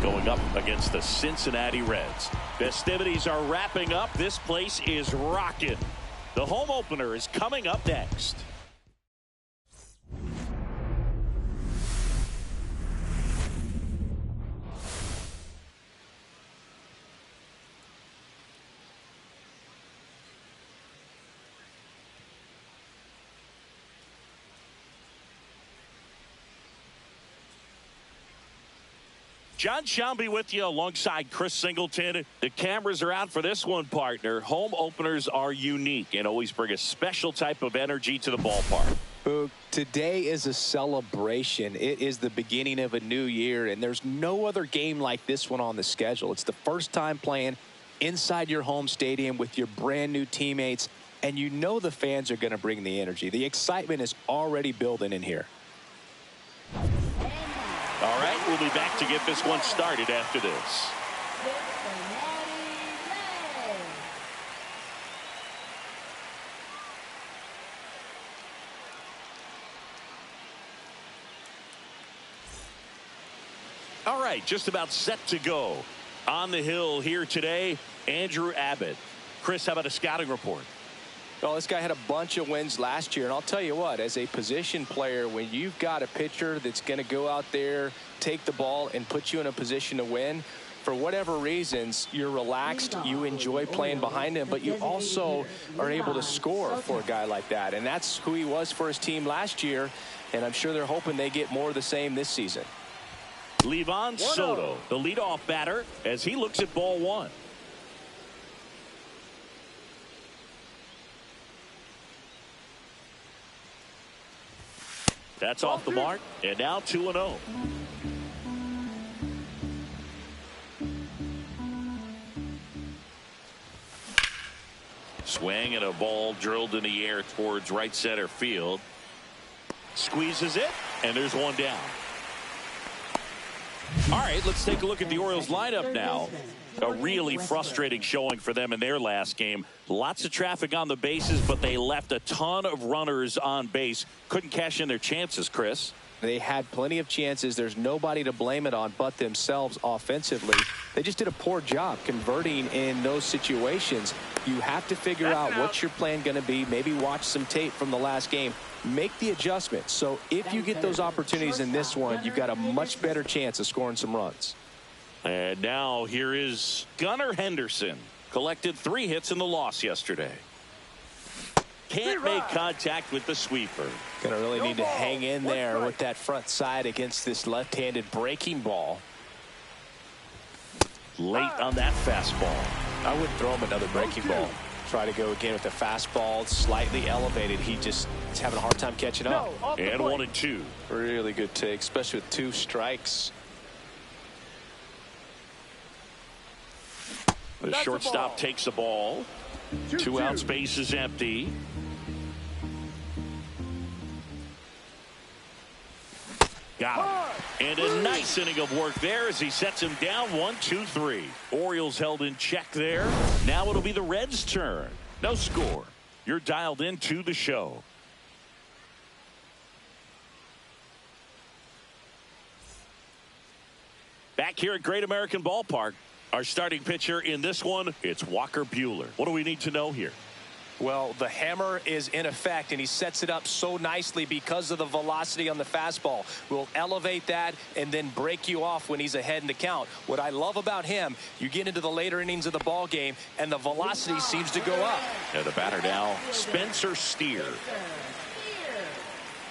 Going up against the Cincinnati Reds. Festivities are wrapping up. This place is rocking. The home opener is coming up next. John Shelby with you alongside Chris Singleton. The cameras are out for this one, partner. Home openers are unique and always bring a special type of energy to the ballpark. Boog, today is a celebration. It is the beginning of a new year, and there's no other game like this one on the schedule. It's the first time playing inside your home stadium with your brand new teammates, and you know the fans are going to bring the energy. The excitement is already building in here. All right, we'll be back to get this one started after this. All right, just about set to go. On the hill here today, Andrew Abbott. Chris, how about a scouting report? Well, this guy had a bunch of wins last year, and I'll tell you what, as a position player, when you've got a pitcher that's going to go out there, take the ball, and put you in a position to win, for whatever reasons, you're relaxed, you enjoy playing behind him, but you also are able to score for a guy like that, and that's who he was for his team last year, and I'm sure they're hoping they get more of the same this season. Livan Soto, the leadoff batter, as he looks at ball one. That's off the mark, and now 2-0. Swing and a ball drilled in the air towards right center field. Squeezes it, and there's one down. All right, let's take a look at the Orioles lineup now. A really frustrating showing for them in their last game. Lots of traffic on the bases, but they left a ton of runners on base. Couldn't cash in their chances, Chris. They had plenty of chances. There's nobody to blame it on but themselves offensively. They just did a poor job converting in those situations. You have to figure out what's your plan going to be. Maybe watch some tape from the last game. Make the adjustment. So if you get those opportunities in this one, you've got a much better chance of scoring some runs. And now here is Gunnar Henderson. Collected 3 hits in the loss yesterday. Can't make contact with the sweeper. Gonna really need to hang in there with that front side against this left-handed breaking ball. Late on that fastball. I wouldn't throw him another breaking ball. Try to go again with the fastball, slightly elevated. He just is having a hard time catching up. And 1-2. Really good take, especially with 2 strikes. The shortstop takes the ball. 2 out, space is empty. Got him. And a nice inning of work there as he sets him down 1-2-3. Orioles held in check there. Now it'll be the Reds' turn. No score. You're dialed into the show. Back here at Great American Ballpark. Our starting pitcher in this one, it's Walker Buehler. What do we need to know here? Well, the hammer is in effect, and he sets it up so nicely because of the velocity on the fastball. Will elevate that and then break you off when he's ahead in the count. What I love about him, you get into the later innings of the ball game, and the velocity seems to go up. And the batter now, Spencer Steer.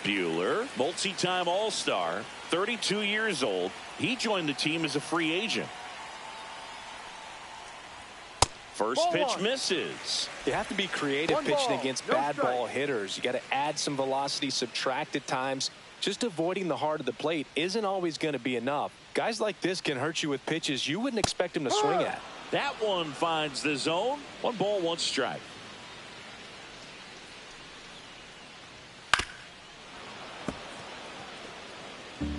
Bueller, multi-time All-Star, 32 years old. He joined the team as a free agent. First pitch misses. You have to be creative pitching against bad ball hitters. You got to add some velocity, subtract at times. Just avoiding the heart of the plate isn't always going to be enough. Guys like this can hurt you with pitches you wouldn't expect him to swing at. That one finds the zone. 1 ball, 1 strike.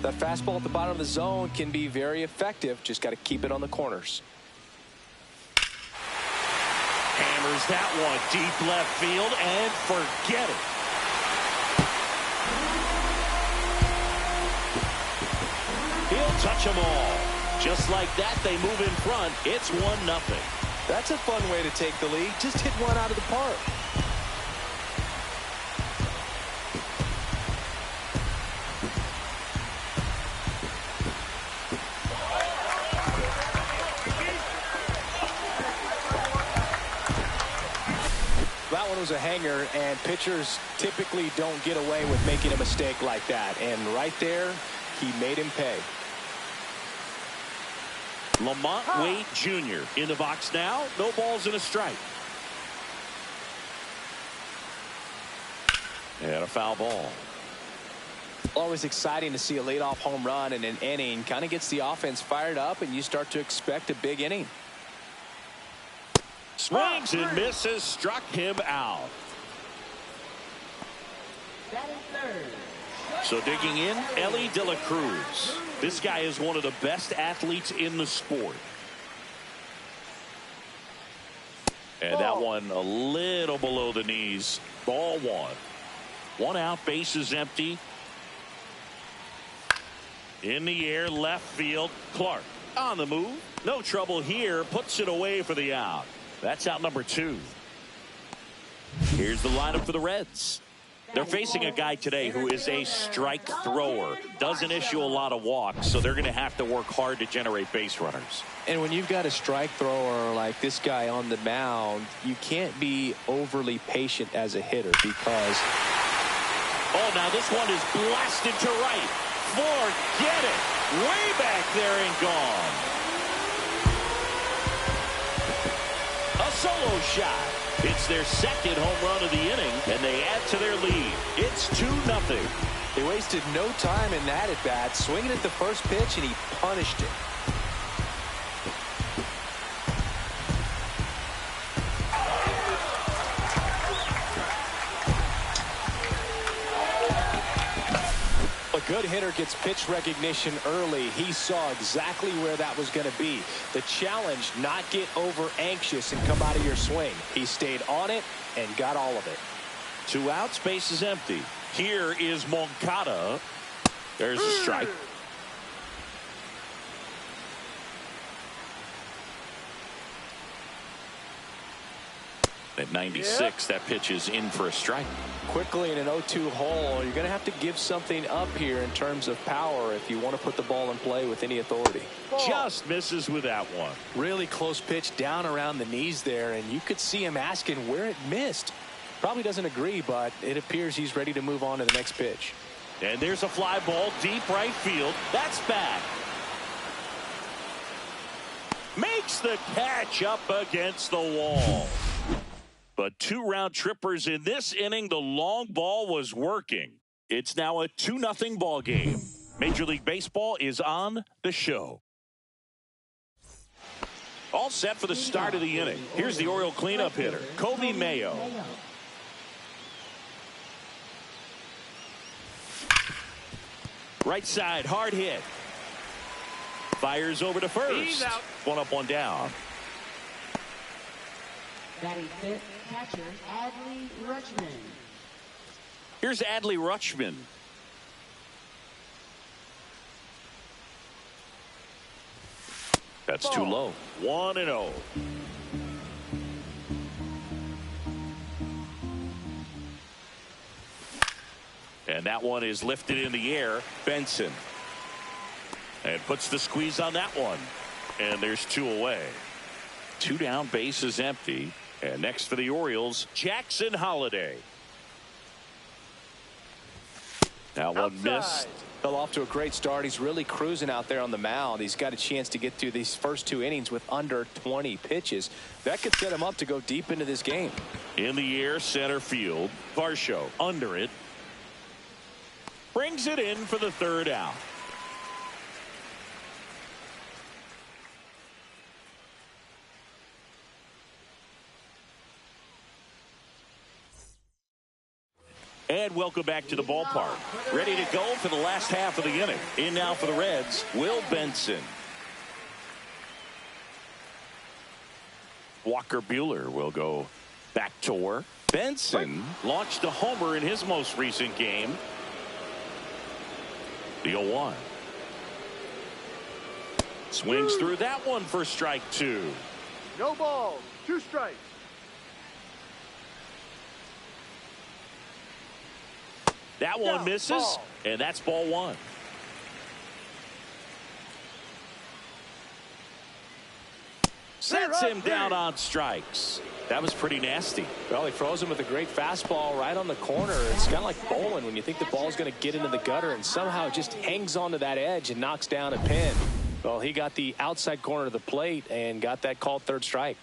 That fastball at the bottom of the zone can be very effective. Just got to keep it on the corners. Hammers that one deep left field and forget it. He'll touch them all. Just like that, they move in front. It's 1-0. That's a fun way to take the lead. Just hit one out of the park. That one was a hanger, and pitchers typically don't get away with making a mistake like that. And right there, he made him pay. Lamont Wade Jr. in the box now. No balls and a strike. And a foul ball. Always exciting to see a leadoff home run in an inning. Kind of gets the offense fired up, and you start to expect a big inning. Swings and misses, struck him out. So digging in, Ellie De La Cruz. This guy is one of the best athletes in the sport. And that one a little below the knees. Ball 1. 1 out, bases empty. In the air, left field. Clark on the move. No trouble here. Puts it away for the out. That's out number 2. Here's the lineup for the Reds. They're facing a guy today who is a strike thrower. Doesn't issue a lot of walks, so they're going to have to work hard to generate base runners. And when you've got a strike thrower like this guy on the mound, you can't be overly patient as a hitter because... Oh, now this one is blasted to right. Forget it. Way back there and gone. A solo shot. It's their second home run of the inning, and they add to their lead. It's 2-0. They wasted no time in that at bat, swinging at the first pitch, and he punished it. A good hitter gets pitch recognition early. He saw exactly where that was going to be. The challenge, not get over anxious and come out of your swing. He stayed on it and got all of it. 2 outs, base is empty. Here is Moncada. There's a strike. At 96, that pitch is in for a strike. Quickly in an 0-2 hole, you're going to have to give something up here in terms of power if you want to put the ball in play with any authority. Just misses with that one. Really close pitch down around the knees there, and you could see him asking where it missed. Probably doesn't agree, but it appears he's ready to move on to the next pitch. And there's a fly ball deep right field. That's back. Makes the catch up against the wall. But 2 round trippers in this inning. The long ball was working. It's now a 2-0 ball game. Major League Baseball is on the show. All set for the start of the inning. Here's the Oriole cleanup hitter, Kobe Mayo. Right side, hard hit. Fires over to first. 1 up, 1 down. Batting fifth, catcher Adley Rutschman. Here's Adley Rutschman. That's too low. 1-0. And that one is lifted in the air. Benson. And puts the squeeze on that one. And there's 2 away. 2 down, bases empty. And next for the Orioles, Jackson Holliday. That one missed. Fell off to a great start. He's really cruising out there on the mound. He's got a chance to get through these first 2 innings with under 20 pitches. That could set him up to go deep into this game. In the air, center field. Varsho under it. Brings it in for the 3rd out. And welcome back to the ballpark. Ready to go for the last half of the inning. In now for the Reds, Will Benson. Walker Buehler will go back to work. Benson launched a homer in his most recent game. The 0-1. Swings through that one for strike 2. No ball, 2 strikes. That one misses, and that's ball 1. Sets him down on strikes. That was pretty nasty. Well, he froze him with a great fastball right on the corner. It's kind of like bowling when you think the ball's going to get into the gutter and somehow it just hangs onto that edge and knocks down a pin. Well, he got the outside corner of the plate and got that called 3rd strike.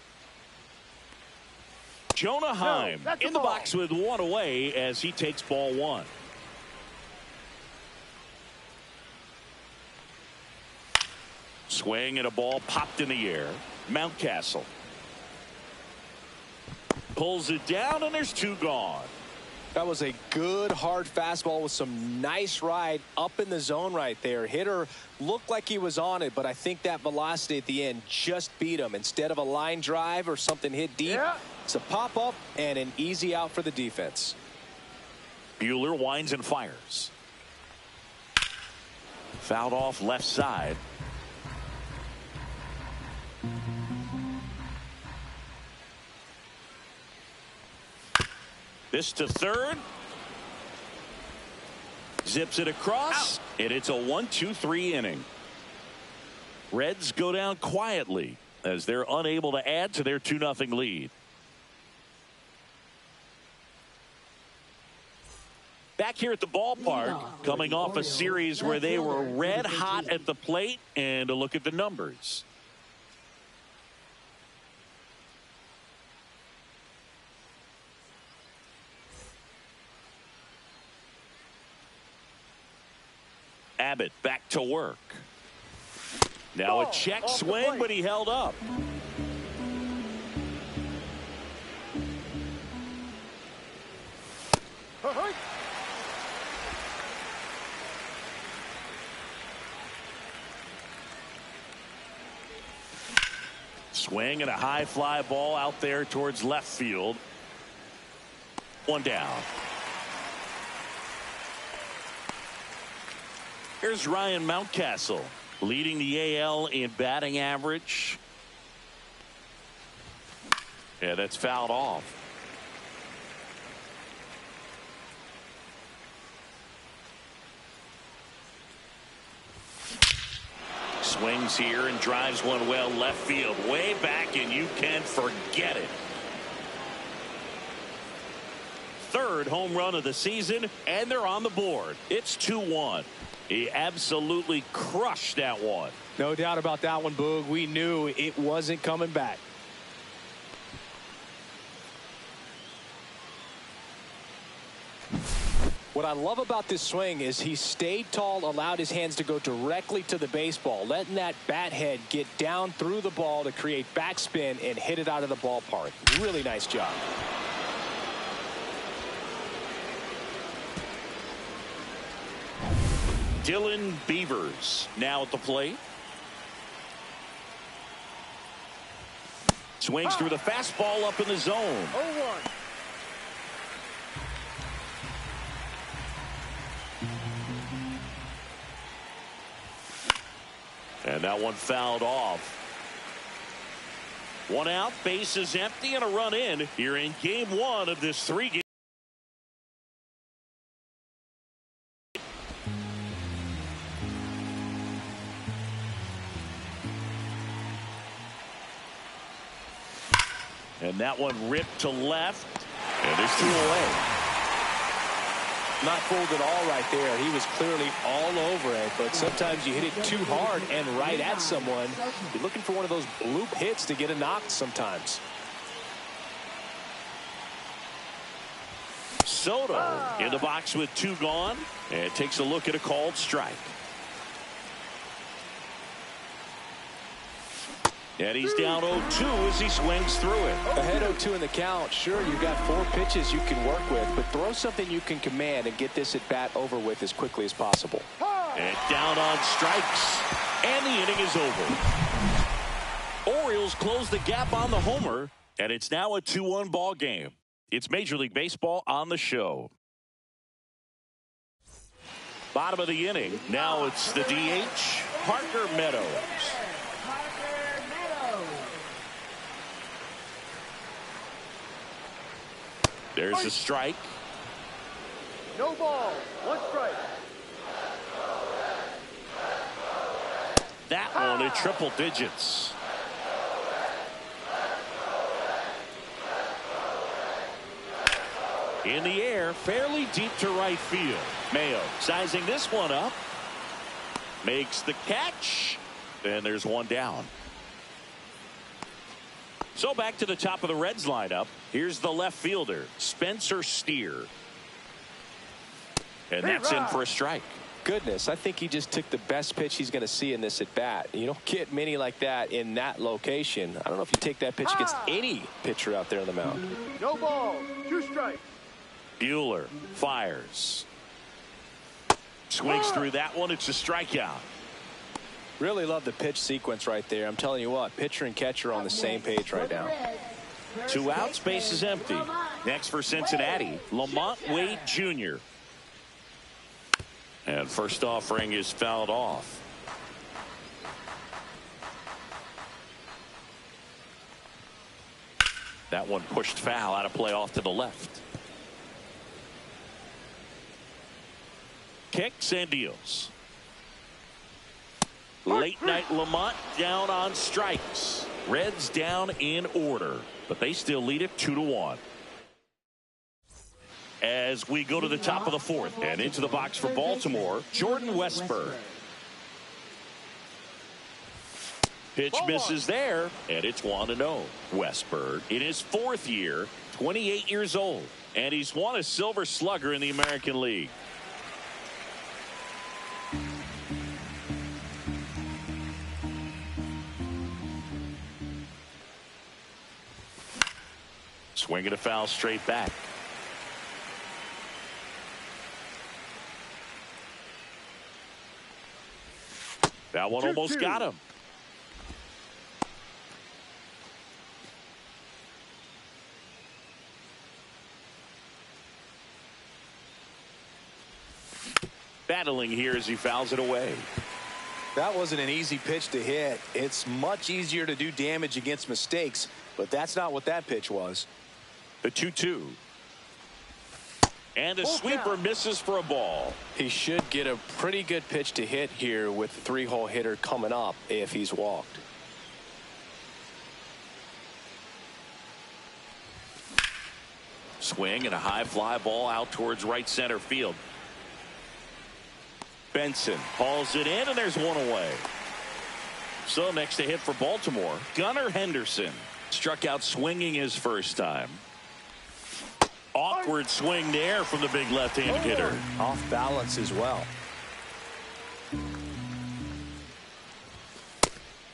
Jonah Heim in the box with 1 away as he takes ball 1. Swing and a ball popped in the air. Mountcastle pulls it down, and there's 2 gone. That was a good hard fastball with some nice ride up in the zone right there. Hitter looked like he was on it, but I think that velocity at the end just beat him. Instead of a line drive or something hit deep, it's a pop up and an easy out for the defense. Buehler winds and fires. Fouled off left side. This to 3rd. Zips it across. And it's a 1-2-3 inning. Reds go down quietly as they're unable to add to their 2-0 lead. Back here at the ballpark, coming off a series where they were red hot at the plate, and a look at the numbers. Abbott back to work. Now a check swing, but he held up. Swing and a high fly ball out there towards left field. 1 down. Here's Ryan Mountcastle leading the AL in batting average. Yeah, that's fouled off. Swings here and drives one well left field, way back, and you can forget it. 3rd home run of the season, and they're on the board. It's 2-1. He absolutely crushed that one. No doubt about that one, Boog. We knew it wasn't coming back. What I love about this swing is he stayed tall, allowed his hands to go directly to the baseball, letting that bat head get down through the ball to create backspin and hit it out of the ballpark. Really nice job. Dylan Beavers now at the plate. Swings through the fastball up in the zone. 0-1. And that one fouled off. 1 out, bases empty, and a run in here in game 1 of this 3-game And that one ripped to left. And there's 2 away. Not fooled at all right there. He was clearly all over it, but sometimes you hit it too hard and right at someone. You're looking for one of those bloop hits to get a knock sometimes. Soto in the box with 2 gone, and takes a look at a called strike. And he's down 0-2 as he swings through it. Ahead 0-2 in the count. Sure, you've got 4 pitches you can work with, but throw something you can command and get this at bat over with as quickly as possible. And down on strikes, and the inning is over. Orioles close the gap on the homer, and it's now a 2-1 ball game. It's Major League Baseball on the show. Bottom of the inning. Now it's the DH, Parker Meadows. There's a strike. No ball, 1 strike. That one at triple digits. In the air, fairly deep to right field. Mayo sizing this one up. Makes the catch. And there's one down. So back to the top of the Reds lineup. Here's the left fielder, Spencer Steer. And that's in for a strike. Goodness, I think he just took the best pitch he's going to see in this at bat. You don't get many like that in that location. I don't know if you take that pitch against any pitcher out there on the mound. No ball, 2 strikes. Buehler fires. Swings through that one. It's a strikeout. Really love the pitch sequence right there. I'm telling you what, pitcher and catcher are on the same page right now. 2 outs, base is empty. Next for Cincinnati, Lamont Wade Jr. And first offering is fouled off. That one pushed foul, out of play off to the left. Kicks and deals. Late night Lamont down on strikes. Reds down in order, but they still lead it 2-1. As we go to the top of the 4th and into the box for Baltimore, Jordan Westburg. Pitch misses there, and it's 1-0. Westburg in his 4th year, 28 years old, and he's won a Silver Slugger in the American League. Swinging a foul straight back. That one almost got him. Battling here as he fouls it away. That wasn't an easy pitch to hit. It's much easier to do damage against mistakes, but that's not what that pitch was. The 2-2. And the sweeper misses for a ball. He should get a pretty good pitch to hit here with the 3-hole hitter coming up if he's walked. Swing and a high fly ball out towards right center field. Benson hauls it in, and there's one away. So next to hit for Baltimore, Gunnar Henderson. Struck out swinging his first time. Awkward swing there from the big left-handed hitter. Off balance as well.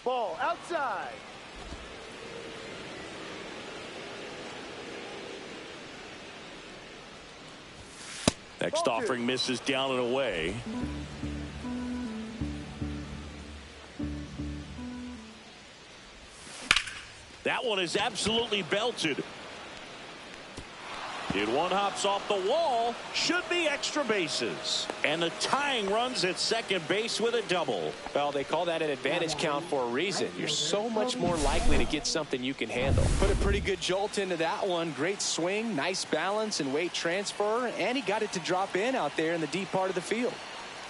Ball outside. Next offering misses down and away. That one is absolutely belted. If one hops off the wall, should be extra bases. And the tying runs at second base with a double. Well, they call that an advantage count for a reason. You're so much more likely to get something you can handle. Put a pretty good jolt into that one. Great swing, nice balance and weight transfer, and he got it to drop in out there in the deep part of the field.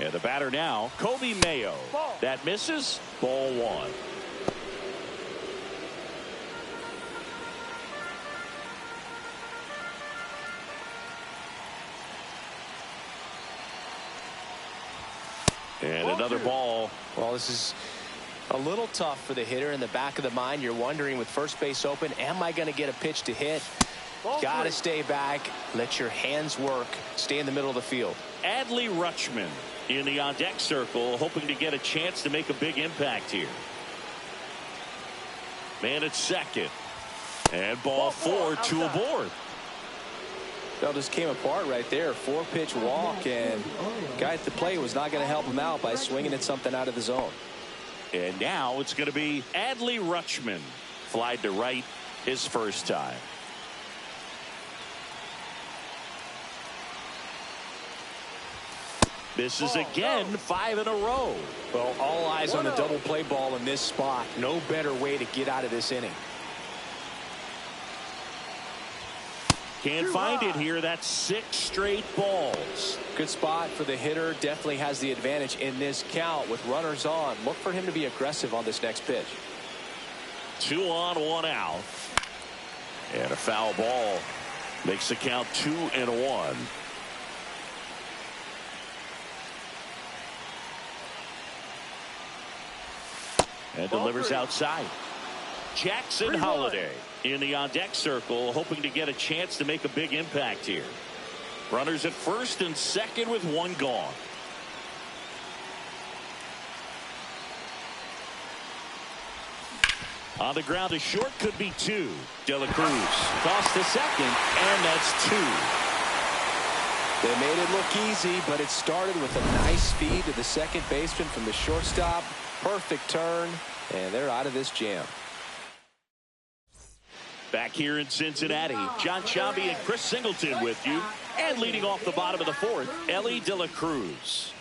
And the batter now, Kobe Mayo. That misses, ball 1. And another ball. Well, this is a little tough for the hitter. In the back of the mind, you're wondering, with first base open, am I going to get a pitch to hit? Got to stay back. Let your hands work. Stay in the middle of the field. Adley Rutschman in the on-deck circle, hoping to get a chance to make a big impact here. Man at second. And ball 4, 2 aboard. That just came apart right there. 4-pitch walk, and guy at the plate was not going to help him out by swinging at something out of the zone. And now it's going to be Adley Rutschman. Flied to right his first time. Misses again, 5 in a row. Well, all eyes on the double play ball in this spot. No better way to get out of this inning. Can't find it here. That's 6 straight balls. Good spot for the hitter. Definitely has the advantage in this count with runners on. Look for him to be aggressive on this next pitch. 2 on, 1 out. And a foul ball makes the count 2-1. And delivers outside. Jackson Holliday in the on-deck circle, hoping to get a chance to make a big impact here. Runners at first and second with 1 gone. On the ground to short, could be 2. De La Cruz tossed to second, and that's 2. They made it look easy, but it started with a nice feed to the second baseman from the shortstop. Perfect turn, and they're out of this jam. Back here in Cincinnati, John Chambi and Chris Singleton with you. And leading off the bottom of the 4th, Ellie De La Cruz.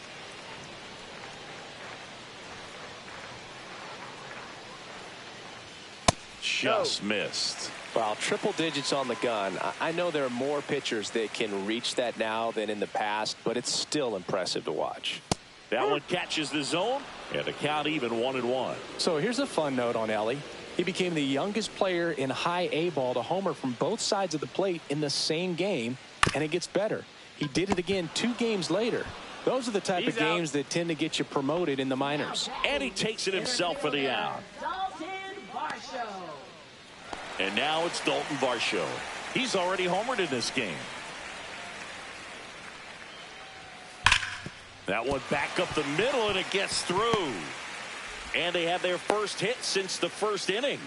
Just missed. Well, triple digits on the gun. I know there are more pitchers that can reach that now than in the past, but it's still impressive to watch. That one catches the zone, and the count even 1-1. So here's a fun note on Ellie. He became the youngest player in high A ball to homer from both sides of the plate in the same game, and it gets better. He did it again 2 games later. Those are the type of games that tend to get you promoted in the minors. And he takes it himself for the out. And now it's Dalton Varsho. He's already homered in this game. That one back up the middle, and it gets through. And they have their first hit since the first inning.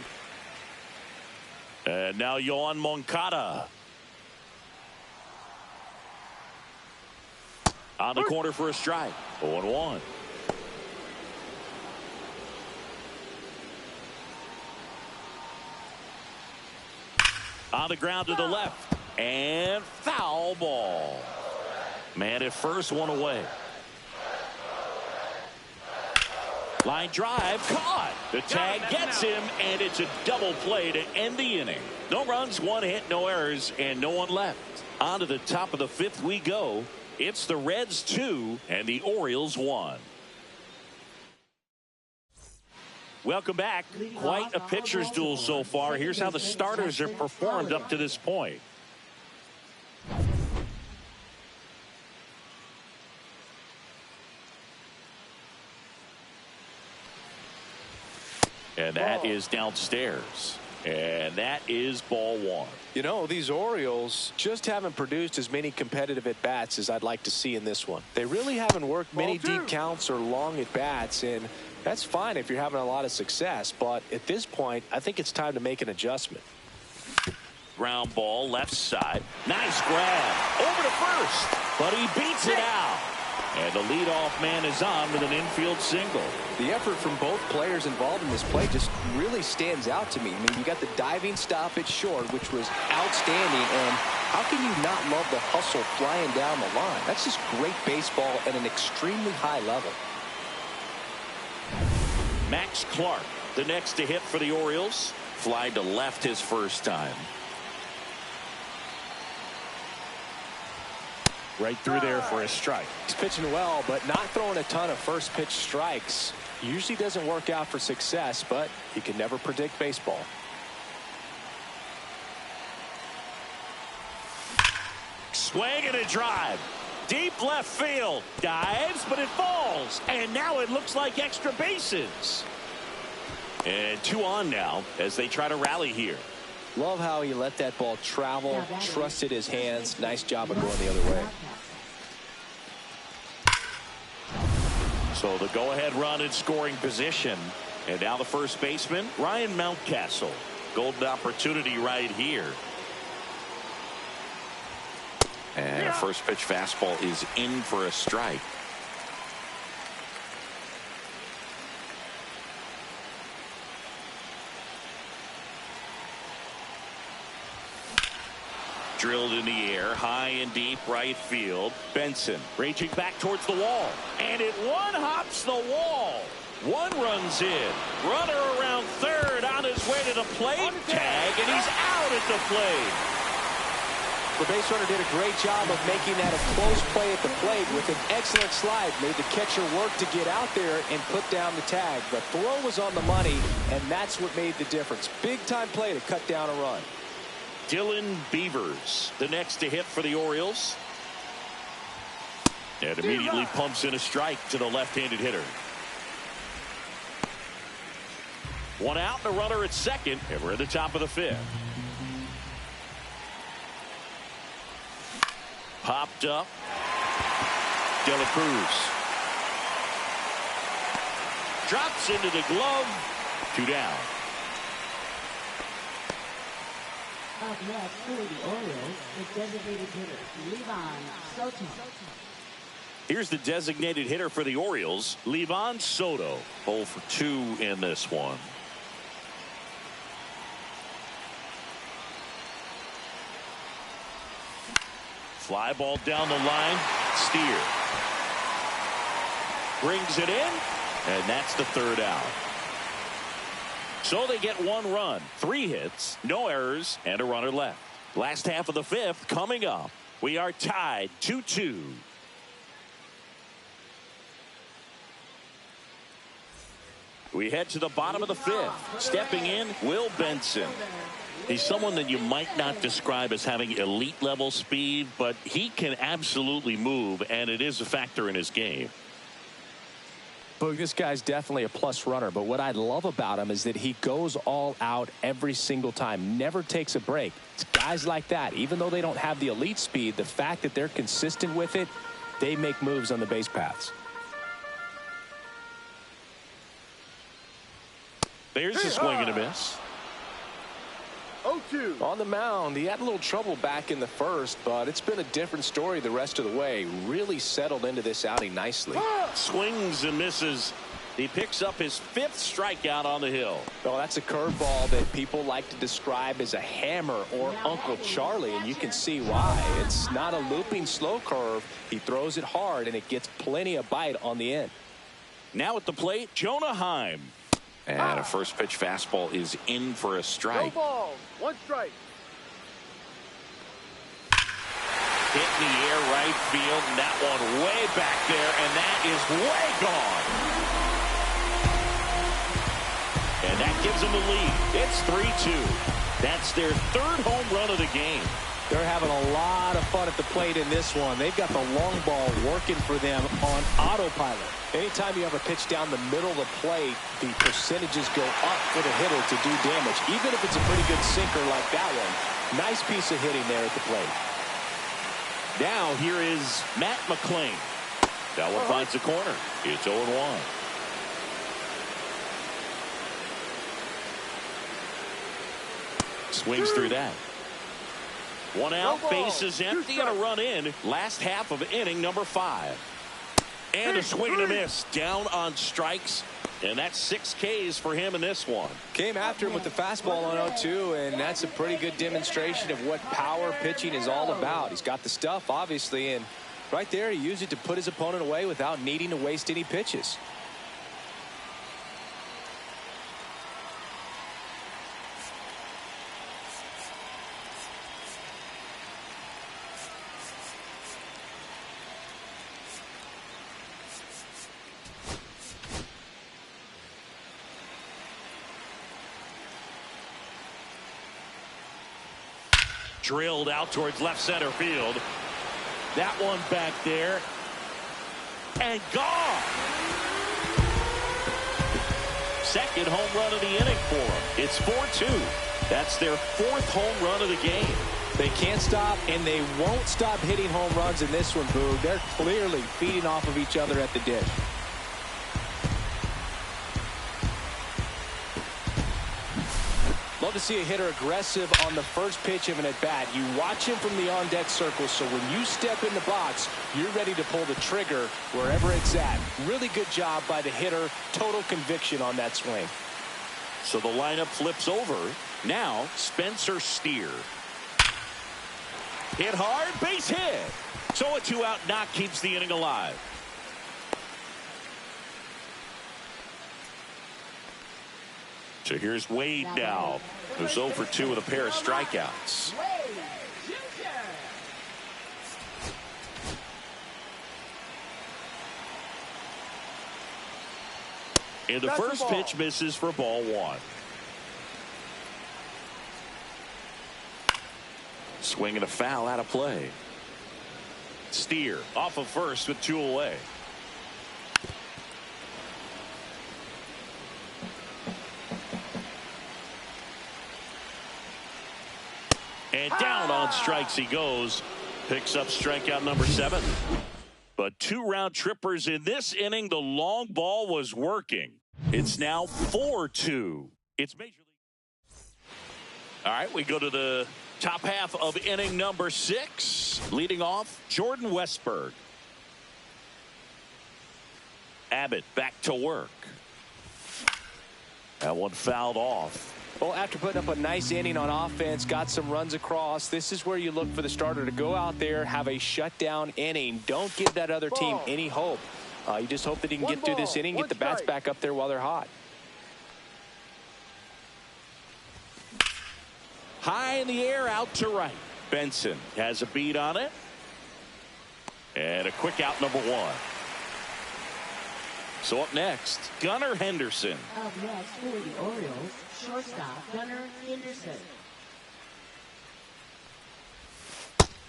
And now Yohan Moncada. On the corner for a strike. 0-1. On the ground to the left. And foul ball. Man at first, 1 away. Line drive, caught. The tag gets him, and it's a double play to end the inning. No runs, 1 hit, no errors, and no one left. On to the top of the 5th we go. It's the Reds 2 and the Orioles 1. Welcome back. Quite a pitcher's duel so far. Here's how the starters have performed up to this point. And that is downstairs. And that is ball 1. You know, these Orioles just haven't produced as many competitive at-bats as I'd like to see in this one. They really haven't worked many deep counts or long at-bats, and that's fine if you're having a lot of success. But at this point, I think it's time to make an adjustment. Ground ball, left side. Nice grab. Over to first. But he beats it out. And the leadoff man is on with an infield single. The effort from both players involved in this play just really stands out to me. I mean, you got the diving stop at short, which was outstanding. And how can you not love the hustle flying down the line? That's just great baseball at an extremely high level. Max Clark, the next to hit for the Orioles. Fly to left his first time. Right through there for a strike. He's pitching well, but not throwing a ton of first pitch strikes. Usually doesn't work out for success, but you can never predict baseball. Swing and a drive. Deep left field. Dives, but it falls. And now it looks like extra bases. And 2 on now as they try to rally here. Love how he let that ball travel, trusted his hands. Nice job of going the other way. So the go-ahead run in scoring position. And now the first baseman, Ryan Mountcastle. Golden opportunity right here. And a first pitch fastball is in for a strike. Drilled in the air, high and deep right field. Benson raging back towards the wall. And it one-hops the wall. 1 runs in. Runner around third on his way to the plate. Tag, and he's out at the plate. The base runner did a great job of making that a close play at the plate with an excellent slide. Made the catcher work to get out there and put down the tag. The throw was on the money, and that's what made the difference. Big-time play to cut down a run. Dylan Beavers, the next to hit for the Orioles. And immediately pumps in a strike to the left-handed hitter. 1 out and a runner at second, and we're at the top of the 5th. Popped up. De La Cruz. Drops into the glove. 2 down. Up next for the Orioles, the designated hitter, Levon Soto. Here's the designated hitter for the Orioles, Levon Soto. 0 for 2 in this one. Fly ball down the line. Steer. Brings it in. And that's the 3rd out. So they get 1 run, 3 hits, no errors, and a runner left. Last half of the 5th coming up. We are tied 2-2. We head to the bottom of the 5th. Stepping in, Will Benson. He's someone that you might not describe as having elite level speed, but he can absolutely move, and it is a factor in his game. But this guy's definitely a plus runner, but what I love about him is that he goes all out every single time, never takes a break. It's guys like that, even though they don't have the elite speed, the fact that they're consistent with it, they make moves on the base paths. There's a swing and a miss. 0-2. On the mound, he had a little trouble back in the first, but it's been a different story the rest of the way. Really settled into this outing nicely. Swings and misses. He picks up his 5th strikeout on the hill. Well, that's a curveball that people like to describe as a hammer or Uncle Charlie, and you can see why. It's not a looping slow curve. He throws it hard, and it gets plenty of bite on the end. Now at the plate, Jonah Heim. And a first pitch fastball is in for a No strike. balls. 1 strike. Hit in the air right field, and that one way back there, and that is way gone. And that gives them the lead. It's 3-2. That's their 3rd home run of the game. They're having a lot of fun at the plate in this one. They've got the long ball working for them on autopilot. Anytime you have a pitch down the middle of the plate, the percentages go up for the hitter to do damage, even if it's a pretty good sinker like that one. Nice piece of hitting there at the plate. Now here is Matt McClain. That one finds the corner. It's 0-1. Swings through that. 1 out, bases empty, and a run in. Last half of inning number 5. And a swing and a miss. Down on strikes. And that's 6 Ks for him in this one. Came after him with the fastball on 0-2, and that's a pretty good demonstration of what power pitching is all about. He's got the stuff, obviously, and right there he used it to put his opponent away without needing to waste any pitches. Drilled out towards left center field. That one back there. And gone. Second home run of the inning for them. It's 4-2. That's their fourth home run of the game. They can't stop, and they won't stop hitting home runs in this one, Boog. They're clearly feeding off of each other at the dish. Love to see a hitter aggressive on the first pitch of an at-bat. You watch him from the on-deck circle, so when you step in the box, you're ready to pull the trigger wherever it's at. Really good job by the hitter. Total conviction on that swing. So the lineup flips over. Now, Spencer Steer. Hit hard, base hit. So a two-out knock keeps the inning alive. So here's Wade now, who's 0 for 2 with a pair of strikeouts. And the first pitch misses for ball 1. Swing and a foul out of play. Steer off of first with 2 away. And down on strikes he goes. Picks up strikeout number 7. But 2 round trippers in this inning. The long ball was working. It's now 4-2. It's Major League. All right, we go to the top half of inning number 6. Leading off, Jordan Westberg. Abbott back to work. That one fouled off. Well, after putting up a nice inning on offense, got some runs across, this is where you look for the starter to go out there, have a shutdown inning. Don't give that other team any hope. You just hope that he can get through this inning, get the bats back up there while they're hot. High in the air, out to right. Benson has a beat on it. And a quick out, number 1. So up next, Gunnar Henderson. Up next for the Orioles, shortstop Gunnar Henderson.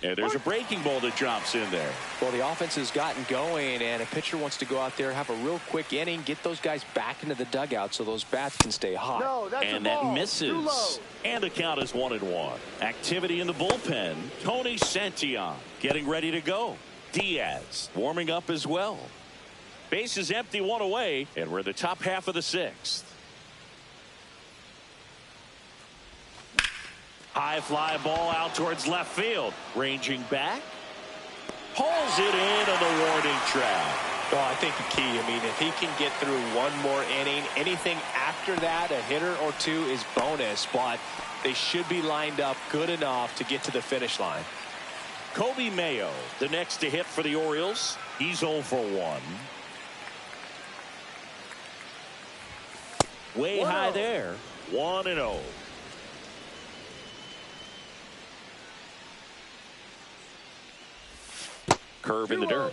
And there's a breaking ball that drops in there. Well, the offense has gotten going, and a pitcher wants to go out there, have a real quick inning, get those guys back into the dugout so those bats can stay hot. No, that's and a ball. That misses. And the count is 1-1. Activity in the bullpen. Tony Santillan getting ready to go. Diaz warming up as well. Base is empty, 1 away, and we're in the top half of the 6th. High fly ball out towards left field. Ranging back. Pulls it in on the warning track. Oh, I think the key, I mean, if he can get through one more inning, anything after that, a hitter or 2 is bonus, but they should be lined up good enough to get to the finish line. Kobe Mayo, the next to hit for the Orioles. He's 0 for 1. Way high there. 1-0. Curve in the dirt.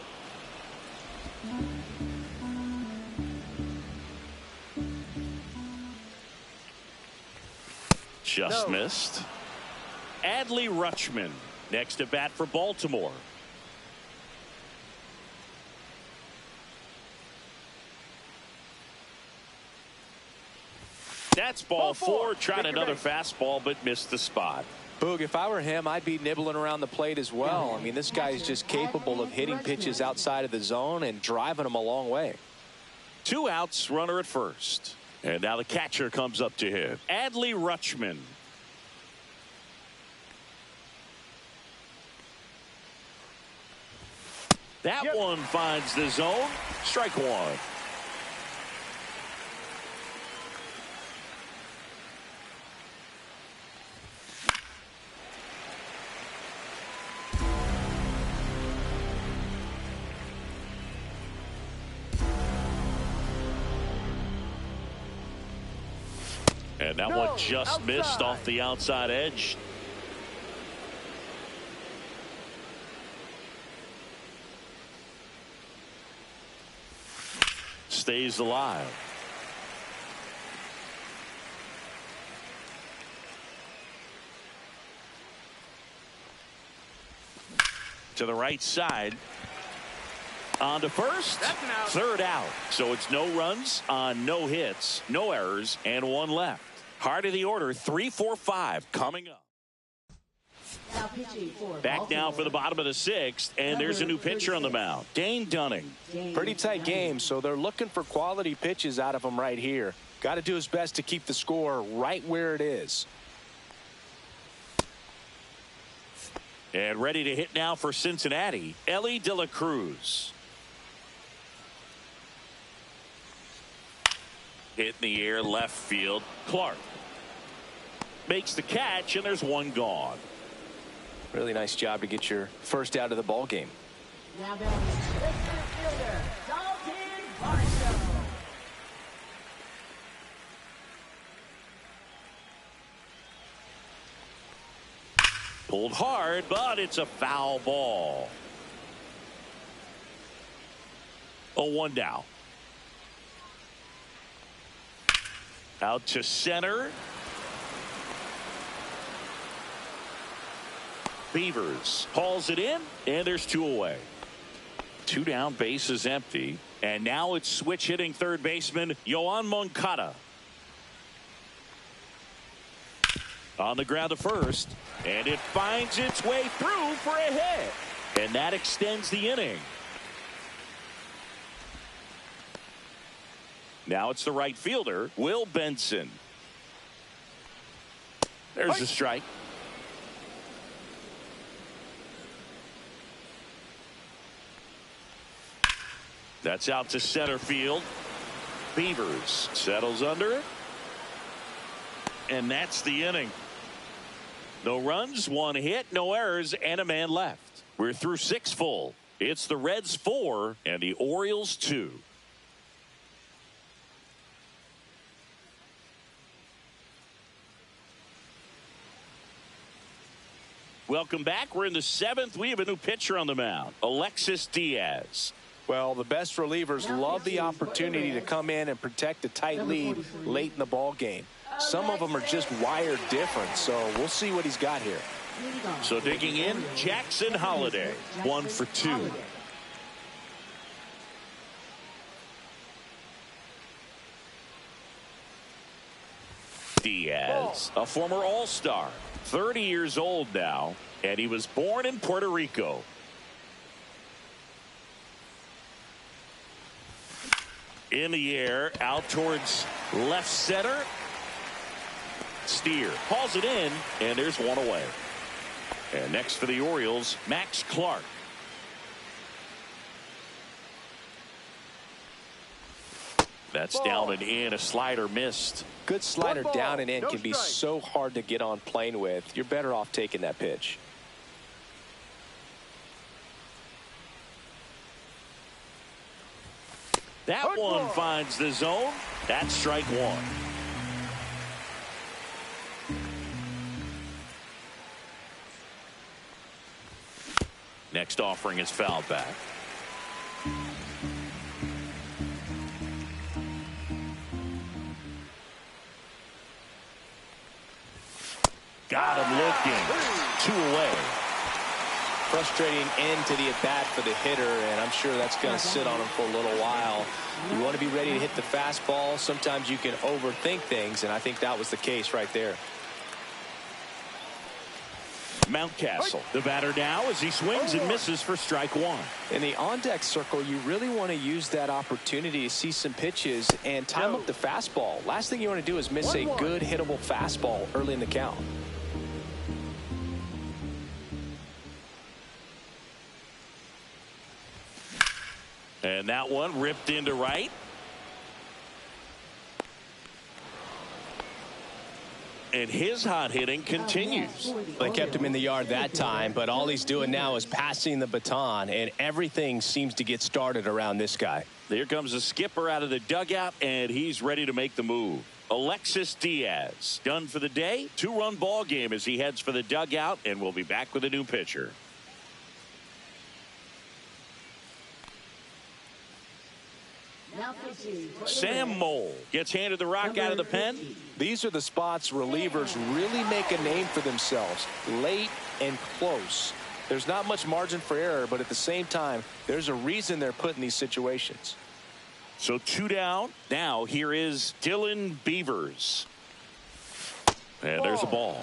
Just missed. Adley Rutschman next to bat for Baltimore. That's ball 4. Tried another fastball but missed the spot. Boog, if I were him, I'd be nibbling around the plate as well. I mean, this guy is just capable of hitting pitches outside of the zone and driving them a long way. 2 outs, runner at first. And now the catcher comes up to hit. Adley Rutschman. That one finds the zone. Strike 1. And that one just missed off the outside edge. Stays alive. To the right side. On to first. That's an out. Third out. So it's no runs on no hits, no errors, and one left. Heart of the order, 3, 4, 5 coming up. Now pitching for Back now for the bottom of the sixth, and there's a new pitcher on the mound, Dane Dunning. Pretty tight game, so they're looking for quality pitches out of him right here. Got to do his best to keep the score right where it is. And ready to hit now for Cincinnati, Ellie De La Cruz. Hit in the air, left field. Clark makes the catch, and there's one gone. Really nice job to get your first out of the ball game. Now batting center fielder, Dalton Varsho. Pulled hard, but it's a foul ball. 0-1 down. Out to center. Beavers hauls it in, and there's 2 away. 2 down, base is empty. And now it's switch hitting third baseman Yoan Moncada. On the ground to first, and it finds its way through for a hit. And that extends the inning. Now it's the right fielder, Will Benson. There's a strike. That's out to center field. Beavers settles under it. And that's the inning. No runs, 1 hit, no errors, and a man left. We're through 6 full. It's the Reds 4 and the Orioles 2. Welcome back. We're in the 7th. We have a new pitcher on the mound, Alexis Diaz. Well, the best relievers love the opportunity to come in and protect a tight lead late in the ball game. Some of them are just wired different, so we'll see what he's got here. So digging in, Jackson Holliday, 1 for 2. Diaz, a former All-Star, 30 years old now, and he was born in Puerto Rico. In the air, out towards left center. Steer hauls it in, and there's 1 away. And next for the Orioles, Max Clark. That's down and in. A slider missed. Good slider One ball, down and in no can be strike. so hard to get on plane with. You're better off taking that pitch. That Good one ball. finds the zone. That's strike 1. Next offering is fouled back. Got him looking. 2 away. Frustrating end to the at-bat for the hitter, and I'm sure that's going to sit on him for a little while. You want to be ready to hit the fastball. Sometimes you can overthink things, and I think that was the case right there. Mountcastle, the batter now as he swings and misses for strike 1. In the on-deck circle, you really want to use that opportunity to see some pitches and time up the fastball. Last thing you want to do is miss a good hittable fastball early in the count. And that one ripped into right. And his hot hitting continues. They kept him in the yard that time, but all he's doing now is passing the baton, and everything seems to get started around this guy. Here comes the skipper out of the dugout, and he's ready to make the move. Alexis Diaz done for the day. 2-run ball game as he heads for the dugout, and we'll be back with a new pitcher. Sam Mole gets handed the rock out of the pen. These are the spots relievers really make a name for themselves, late and close. There's not much margin for error, but at the same time, there's a reason they're put in these situations. So 2 down. Now here is Dylan Beavers. And there's a ball.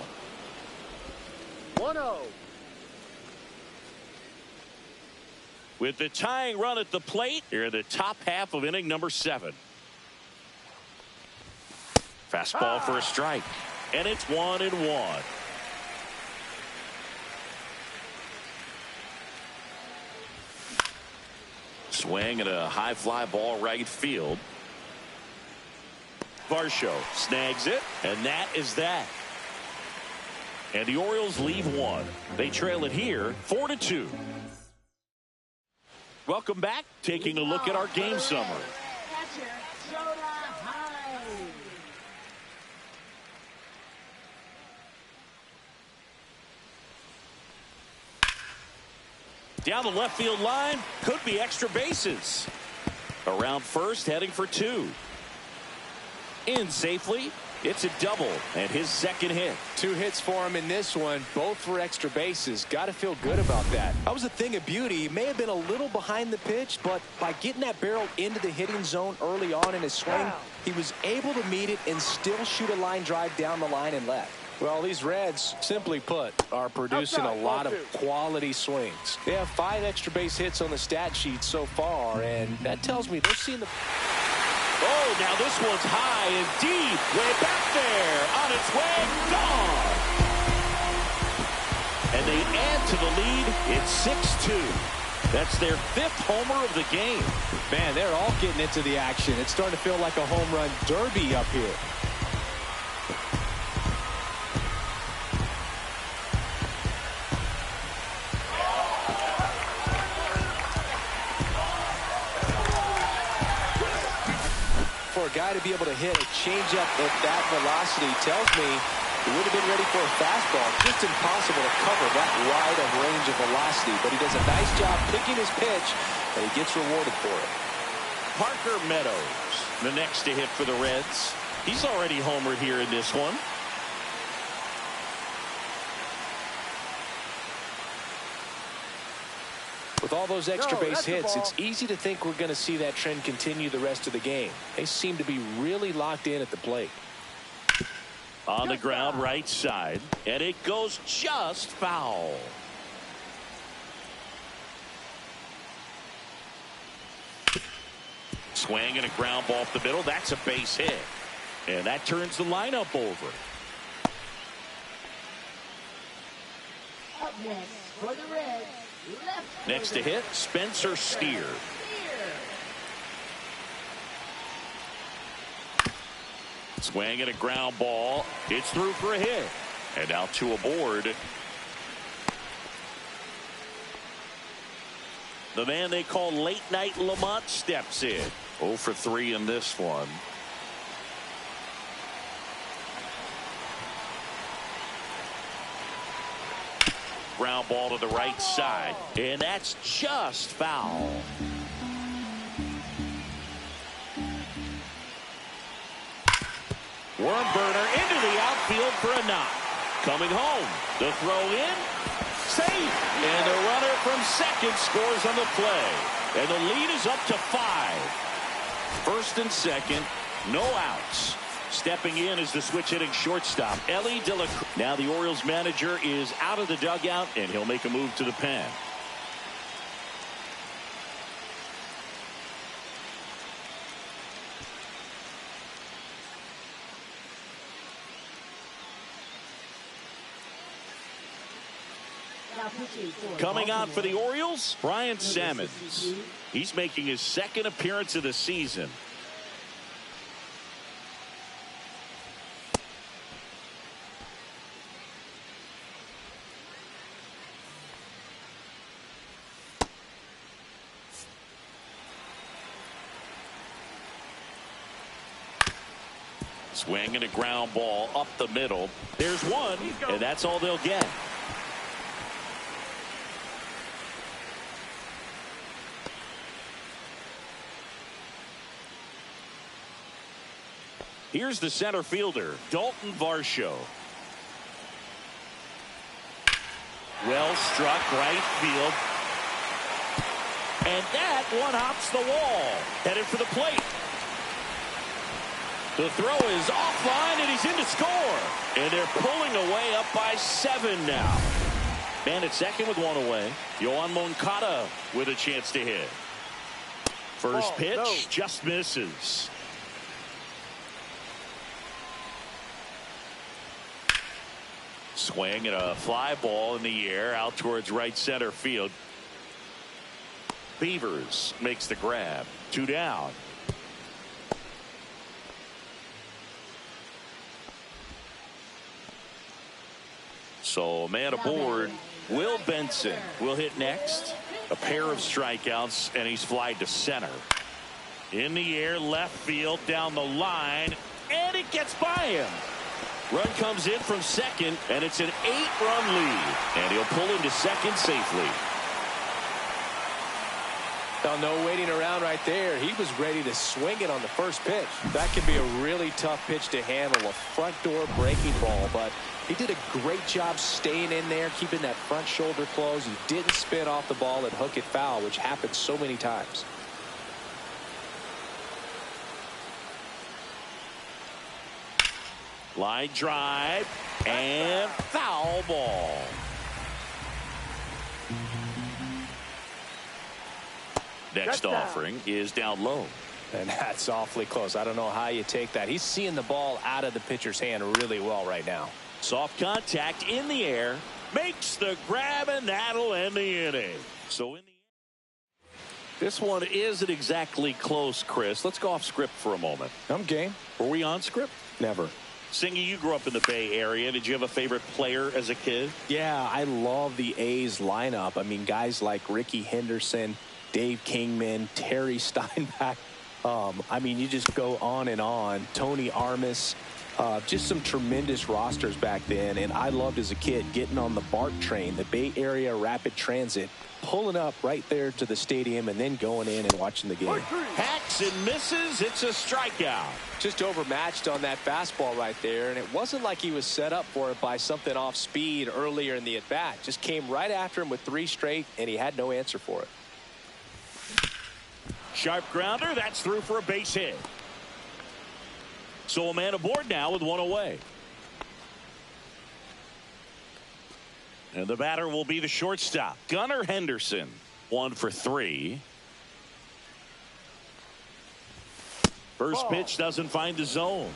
1-0. With the tying run at the plate, here in the top half of inning number 7. Fastball for a strike. And it's 1-1. Swing and a high fly ball right field. Varsho snags it, and that is that. And the Orioles leave 1. They trail it here 4-2. Welcome back. Taking a look at our game summary. Catcher, Soda High. Down the left field line, could be extra bases. Around first, heading for 2. In safely, it's a double and his second hit. 2 hits for him in this one, both for extra bases. Got to feel good about that. That was a thing of beauty. He may have been a little behind the pitch, but by getting that barrel into the hitting zone early on in his swing, he was able to meet it and still shoot a line drive down the line and left. Well, these Reds, simply put, are producing a lot of quality swings. They have 5 extra base hits on the stat sheet so far, and that tells me they're seeing the... Oh, now this one's high and deep, way back there, on its way, gone. And they add to the lead. It's 6-2. That's their 5th homer of the game. Man, they're all getting into the action. It's starting to feel like a home run derby up here. For a guy to be able to hit a changeup at that velocity tells me he would have been ready for a fastball. Just impossible to cover that wide of range of velocity. But he does a nice job picking his pitch, and he gets rewarded for it. Parker Meadows, the next to hit for the Reds. He's already homered here in this one. With all those extra base hits, it's easy to think we're going to see that trend continue the rest of the game. They seem to be really locked in at the plate. On the ground right side, and it goes just foul. Swing and a ground ball off the middle. That's a base hit. And that turns the lineup over. Up next for the Reds. Next to hit, Spencer Steer. Swing and a ground ball. It's through for a hit. And now 2 aboard. The man they call Late Night Lamont steps in. 0 for 3 in this one. Ground ball to the right side, and that's just foul. Worm burner into the outfield for a knock. Coming home, the throw in, safe, and the runner from second scores on the play, and the lead is up to 5. First and second, no outs. Stepping in is the switch hitting shortstop, Ellie De La Cruz. Now the Orioles manager is out of the dugout, and he'll make a move to the pen. Coming on for the Orioles, Brian Sammons. He's making his 2nd appearance of the season. Swing and a ground ball up the middle. There's one, and that's all they'll get. Here's the center fielder, Dalton Varsho. Well struck right field. And that one hops the wall. Headed for the plate. The throw is offline, and he's in to score. And they're pulling away up by 7 now. Man at second with one away. Yohan Moncada with a chance to hit. First pitch just misses. Swing and a fly ball in the air out towards right center field. Beavers makes the grab. 2 down. So a man aboard. Will Benson will hit next. A pair of strikeouts, and he's flied to center. In the air, left field, down the line, and it gets by him. Run comes in from second, and it's an 8-run lead. And he'll pull into second safely. Now, no waiting around right there. He was ready to swing it on the first pitch. That can be a really tough pitch to handle, a front door breaking ball, but he did a great job staying in there, keeping that front shoulder closed. He didn't spin off the ball and hook it foul, which happens so many times. Line drive and foul ball. Next offering is down low. And that's awfully close. I don't know how you take that. He's seeing the ball out of the pitcher's hand really well right now. Soft contact in the air. Makes the grab, and that'll end the inning. So in the end, this one isn't exactly close, Chris. Let's go off script for a moment. I'm game. Were we on script? Never. Singy, you grew up in the Bay Area. Did you have a favorite player as a kid? Yeah, I love the A's lineup. I mean, guys like Ricky Henderson, Dave Kingman, Terry Steinbach. I mean, you just go on and on. Tony Armas. Just some tremendous rosters back then. And I loved as a kid getting on the BART train, the Bay Area Rapid Transit, pulling up right there to the stadium and then going in and watching the game. Hacks and misses. It's a strikeout. Just overmatched on that fastball right there. And it wasn't like he was set up for it by something off speed earlier in the at-bat. Just came right after him with 3 straight, and he had no answer for it. Sharp grounder. That's through for a base hit. So a man aboard now with 1 away. And the batter will be the shortstop, Gunnar Henderson. 1 for 3. First pitch doesn't find the zone.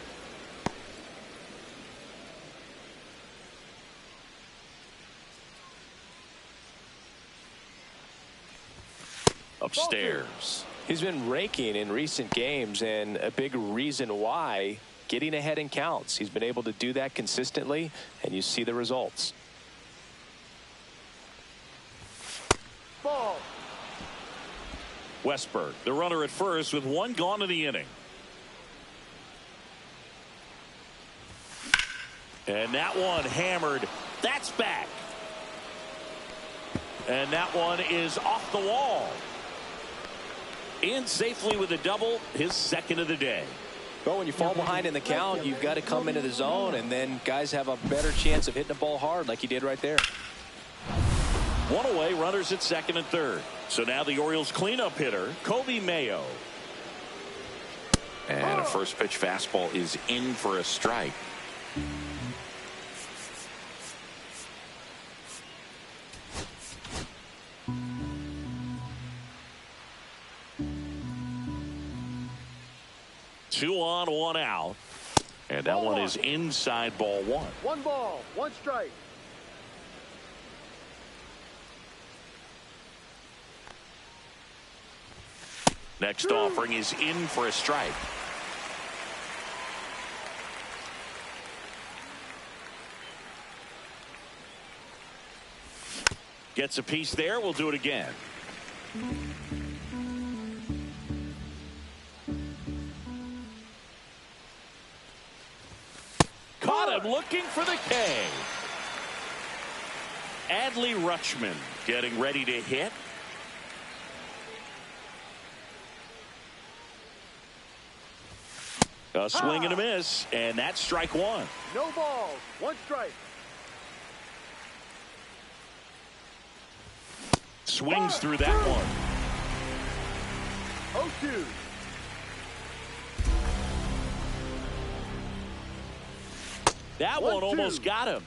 Upstairs. He's been raking in recent games, and a big reason why, getting ahead in counts. He's been able to do that consistently, and you see the results. Ball. Westberg, the runner at first with 1 gone in the inning. And that one hammered. That's back. And that one is off the wall. In safely with a double, his second of the day. Well, when you fall behind in the count, you've got to come into the zone, and then guys have a better chance of hitting the ball hard like he did right there. 1 away, runners at second and third. So now the Orioles cleanup hitter, Kobe Mayo. And a first pitch fastball is in for a strike. Two on, 1 out. And that one is inside ball 1. 1 ball, 1 strike. Next offering is in for a strike. Gets a piece there. We'll do it again. Caught him looking for the K. Adley Rutschman getting ready to hit. A swing and a miss, and that's strike 1. No balls, 1 strike. Swings through that one. 0-2. That one almost got him.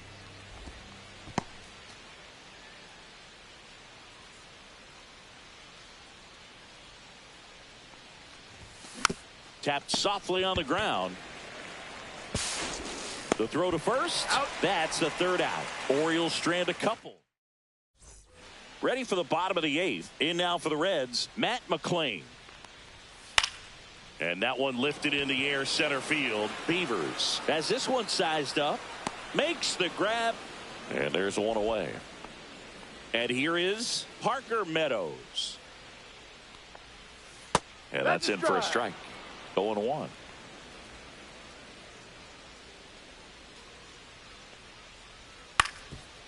Tapped softly on the ground. The throw to first. Out. That's the third out. Orioles strand a couple. Ready for the bottom of the eighth. In now for the Reds, Matt McClain. And that one lifted in the air center field. Beavers has this one sized up. Makes the grab. And there's one away. And here is Parker Meadows. And that's in for a strike. 0-1.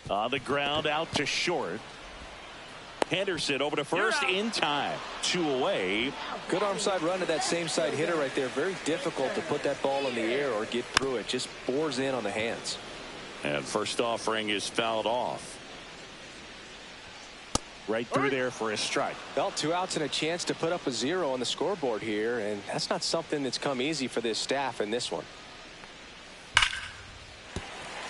On the ground out to short. Henderson over to first in time. 2 away. Good arm side run to that same side hitter right there. Very difficult to put that ball in the air or get through it. Just bores in on the hands. And first offering is fouled off. Right through there for a strike. Well, 2 outs and a chance to put up a 0 on the scoreboard here, and that's not something that's come easy for this staff in this one.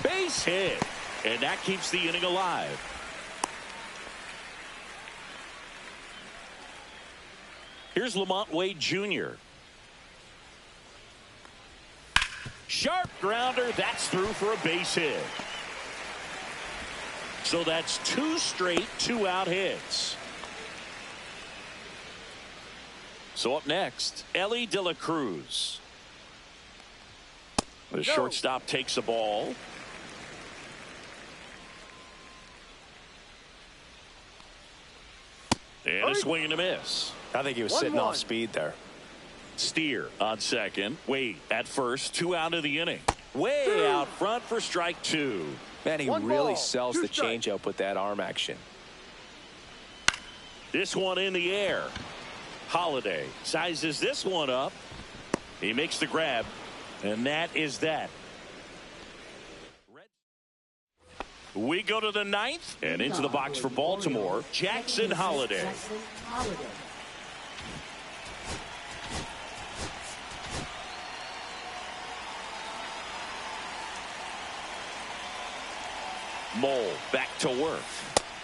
Base hit. And that keeps the inning alive. Here's Lamont Wade Jr. Sharp grounder. That's through for a base hit. So that's 2 straight 2-out hits. So up next, Ellie De La Cruz. The shortstop takes the ball. And a swing and a miss. I think he was sitting off speed there. Steer on second. Wade at first. 2 out of the inning. Way out front for strike 2. Man, he really sells the changeup with that arm action. This one in the air. Holiday sizes this one up. He makes the grab. And that is that. We go to the 9th and into the box for Baltimore, Jackson Holiday. Mole back to work.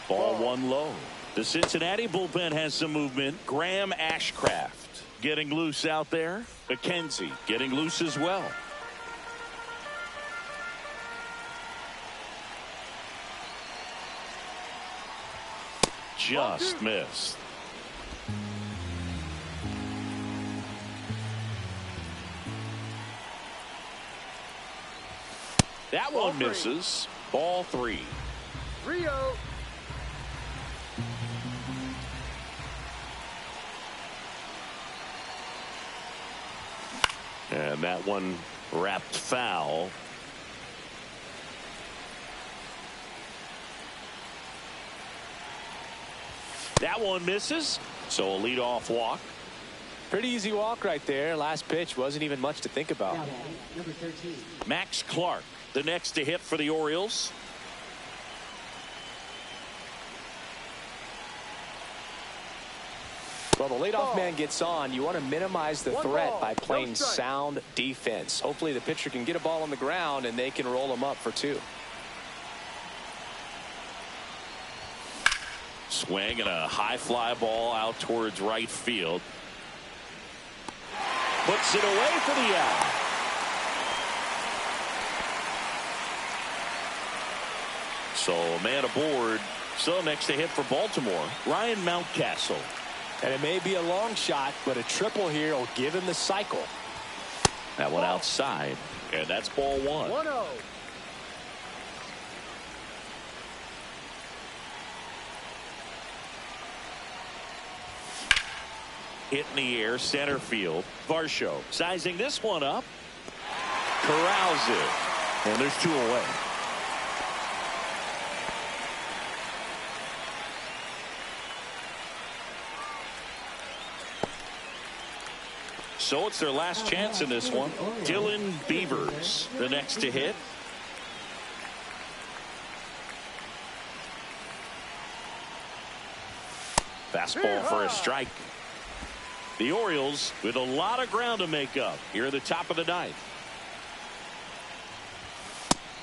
Ball 1 low. The Cincinnati bullpen has some movement. Graham Ashcraft getting loose out there. McKenzie getting loose as well. Just missed. That one misses. Ball 3. Rio. And that one wrapped foul. That one misses. So a leadoff walk. Pretty easy walk right there. Last pitch wasn't even much to think about. Number 13. Max Clark, the next to hit for the Orioles. Well, the leadoff man gets on. You want to minimize the threat by playing sound defense. Hopefully the pitcher can get a ball on the ground and they can roll him up for 2. Swing and a high fly ball out towards right field. Puts it away for the out. So man aboard. So next to hit for Baltimore, Ryan Mountcastle. And it may be a long shot, but a triple here will give him the cycle. That one outside, and that's ball 1. 1-0. Hit in the air, center field. Varsho sizing this one up. Corrals it. And there's 2 away. So it's their last chance in this one. Dylan Beavers, the next to hit. Fastball for a strike. The Orioles with a lot of ground to make up here at the top of the ninth.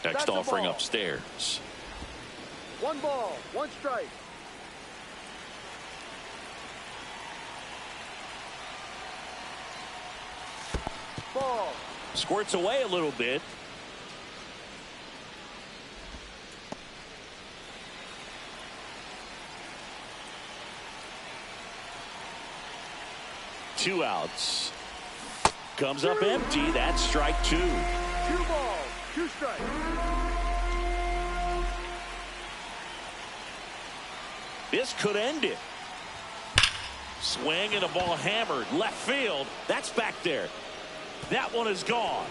Next offering upstairs. 1 ball, 1 strike. Ball. Squirts away a little bit. Two outs. Comes up empty. That's strike 2. 2 balls, 2 strikes. This could end it. Swing and a ball hammered left field. That's back there. That one is gone.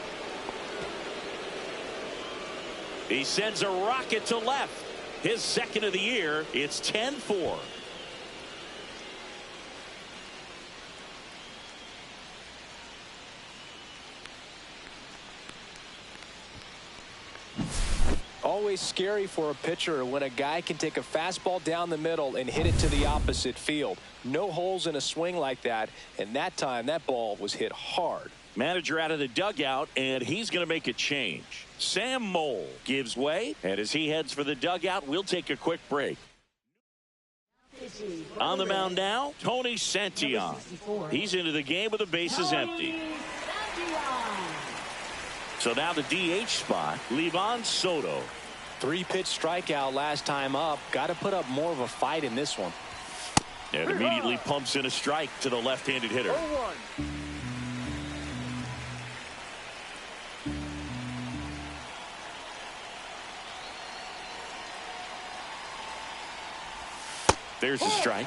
He sends a rocket to left. His second of the year. It's 10-4. Always scary for a pitcher when a guy can take a fastball down the middle and hit it to the opposite field. No holes in a swing like that, and that time that ball was hit hard. Manager out of the dugout, and he's going to make a change. Sam Mole gives way, and as he heads for the dugout, we'll take a quick break. On the mound now, Tony Santillan. He's into the game with the bases empty. So now the DH spot, Livan Soto. 3-pitch strikeout last time up. Got to put up more of a fight in this one. And immediately pumps in a strike to the left-handed hitter. 0-1. There's a strike.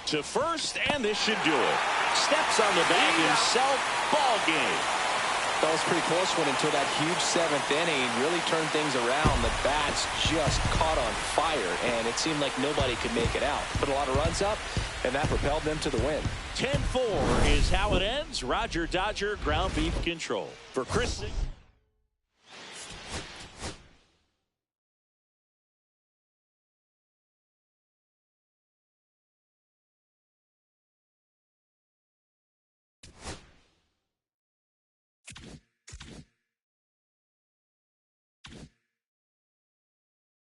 To first, and this should do it. Steps on the bag himself. Ball game. That was a pretty close one until that huge 7th inning really turned things around. The bats just caught on fire, and it seemed like nobody could make it out. Put a lot of runs up, and that propelled them to the win. 10-4 is how it ends. Roger Dodger, ground beef control. For Chris.